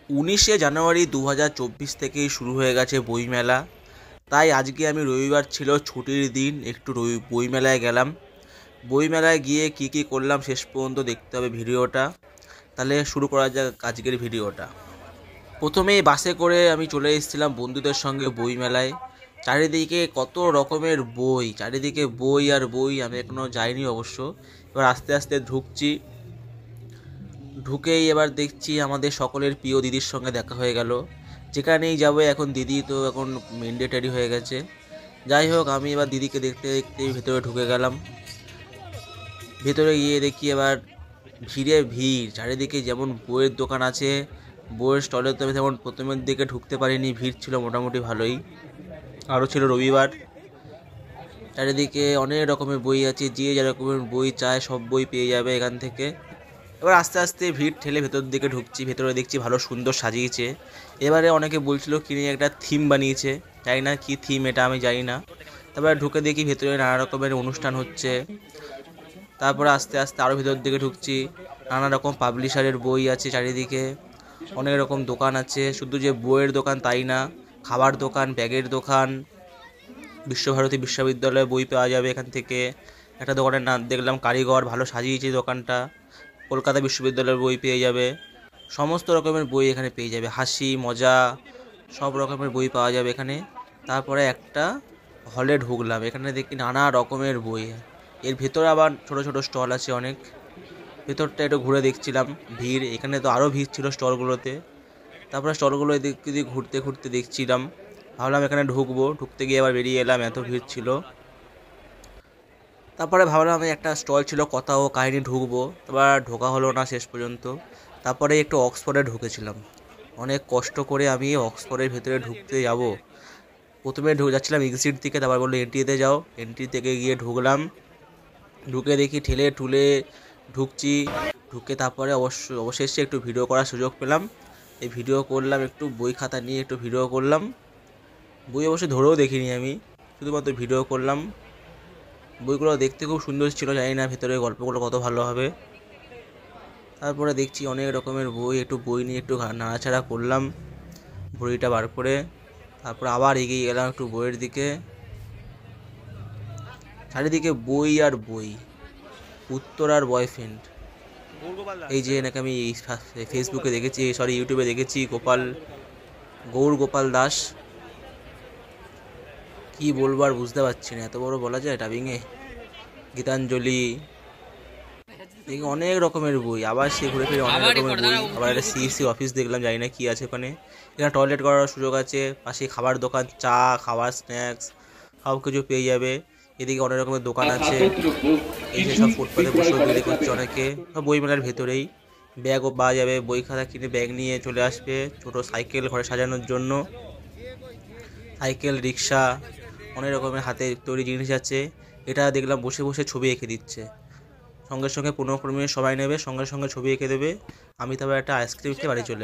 19শে জানুয়ারি 2024 থেকেই শুরু হয়ে গেছে বইমেলা। তাই আজকে আমি রবিবার ছিল, ছুটির দিন, একটু বইমেলায় গেলাম। বইমেলায় গিয়ে কি করলাম শেষ পর্যন্ত দেখতে হবে ভিডিওটা। তাহলে শুরু করা যাক আজকের ভিডিওটা। প্রথমেই বাসে করে আমি চলে এসেছিলাম বন্ধুদের সঙ্গে বইমেলায়। চারিদিকে কত রকমের বই, চারিদিকে বই আর বই। আমি এখনও যাইনি অবশ্য। এবার আস্তে আস্তে ঢুকেই এবার দেখছি আমাদের সকলের প্রিয় দিদির সঙ্গে দেখা হয়ে গেল। যেখানেই যাবো এখন দিদি তো এখন ম্যান্ডেটরি হয়ে গেছে। যাই হোক, আমি এবার দিদিকে দেখতে দেখতে ভেতরে ঢুকে গেলাম। ভেতরে গিয়ে দেখি এবার ভিড় চারিদিকে। যেমন বইয়ের দোকান আছে, বইয়ের স্টলে তো তেমন প্রথমের দিকে ঢুকতে পারিনি, ভিড় ছিল মোটামুটি ভালোই। আরও ছিল রবিবার। চারিদিকে অনেক রকমের বই আছে, যে যেরকমের বই চায় সব বই পেয়ে যাবে এখান থেকে। এবার আস্তে আস্তে ভিড় ঠেলে ভেতর দিকে ঢুকছি। ভেতরে দেখছি ভালো সুন্দর সাজিয়েছে। এবারে অনেকে বলছিল কিনে একটা থিম বানিয়েছে, জানি না কি থিম, এটা আমি জানি না। তারপরে ঢুকে দেখি ভেতরে নানা রকমের অনুষ্ঠান হচ্ছে। তারপরে আস্তে আস্তে আরও ভেতর দিকে ঢুকছি। নানা রকম পাবলিশারের বই আছে চারিদিকে, অনেক রকম দোকান আছে। শুধু যে বইয়ের দোকান তাই না, খাবার দোকান, ব্যাগের দোকান। বিশ্বভারতী বিশ্ববিদ্যালয়ে বই পাওয়া যাবে এখান থেকে। একটা দোকানের নাম দেখলাম কারিগর, ভালো সাজিয়েছে দোকানটা। কলকাতা বিশ্ববিদ্যালয়ের বই পেয়ে যাবে, সমস্ত রকমের বই এখানে পেয়ে যাবে। হাসি মজা সব রকমের বই পাওয়া যাবে এখানে। তারপরে একটা হলে ঢুকলাম, এখানে দেখি নানা রকমের বই। এর ভেতরে আবার ছোট ছোট স্টল আছে অনেক। ভেতরটা একটু ঘুরে দেখছিলাম, ভিড় এখানে তো আরও ভিড় ছিল স্টলগুলোতে। তারপরে স্টলগুলো এদিক ঘুরতে ঘুরতে দেখছিলাম। ভাবলাম এখানে ঢুকতে গিয়ে আবার বেরিয়ে এলাম, এত ভিড় ছিল। তারপরে ভাবলাম আমি একটা স্টল ছিল কথা ও কাহিনী, ঢুকবো। তারপর ঢোকা হলো না শেষ পর্যন্ত। তারপরে একটু অক্সফোর্ডে ঢুকেছিলাম। অনেক কষ্ট করে আমি অক্সফোর্ডের ভেতরে ঢুকতে যাব। প্রথমে যাচ্ছিলাম এক্সিট থেকে, তারপর বললো এন্ট্রিতে যাও। এন্ট্রি থেকে গিয়ে ঢুকে দেখি ঠেলে ঠুলে ঢুকছি। ঢুকে তারপরে অবশেষে একটু ভিডিও করার সুযোগ পেলাম। এই ভিডিও করলাম, একটু বই খাতা নিয়ে একটু ভিডিও করলাম। বই অবশ্যই ধরেও দেখিনি আমি, শুধুমাত্র ভিডিও করলাম। বইগুলো দেখতে খুব সুন্দর ছিল, জানি না ভেতরে গল্পগুলো কত ভালো হবে। তারপরে দেখছি অনেক রকমের বই, একটু বই নিয়ে একটু নাড়াচাড়া করলাম বইটা বার করে। তারপর আবার এগিয়ে গেলাম একটু বইয়ের দিকে। চারিদিকে বই আর বই। উত্তর আর বয়ফ্রেন্ড, এই যে নাকি আমি ফেসবুকে দেখেছি, ইউটিউবে দেখেছি, গৌর গোপাল দাস। কি বলবো আর বুঝতে পারছি না, এত বড় বলা যায় ডাবিংয়ে। গীতাঞ্জলি, দেখি অনেক রকমের বই। আবার সে ঘুরে ফিরে অনেক রকমের বই। আবার একটা সিইসি অফিস দেখলাম, জানি না কি আছে ওখানে। এখানে টয়লেট করার সুযোগ আছে। পাশে খাবার দোকান, চা, খাবার, স্ন্যাক্স সব কিছু পেয়ে যাবে। এদিকে অনেক রকমের দোকান আছে। এই যে সব ফুটপাতে বসে বিক্রি করছে অনেকে, সব বই মেলার ভেতরেই। ব্যাগও পাওয়া যাবে, বই খাতা কিনে ব্যাগ নিয়ে চলে আসবে। ছোট সাইকেল ঘরে সাজানোর জন্য, সাইকেল, রিক্সা, অনেক রকমের হাতে তৈরি জিনিস আছে। এটা দেখলাম বসে বসে ছবি এঁকে দিচ্ছে। সঙ্গে সঙ্গে 15 মিনিট সবাই নেবে, সঙ্গে সঙ্গে ছবি এঁকে দেবে। আমি তারপর একটা আইসক্রিম খেয়ে বাড়ি চলে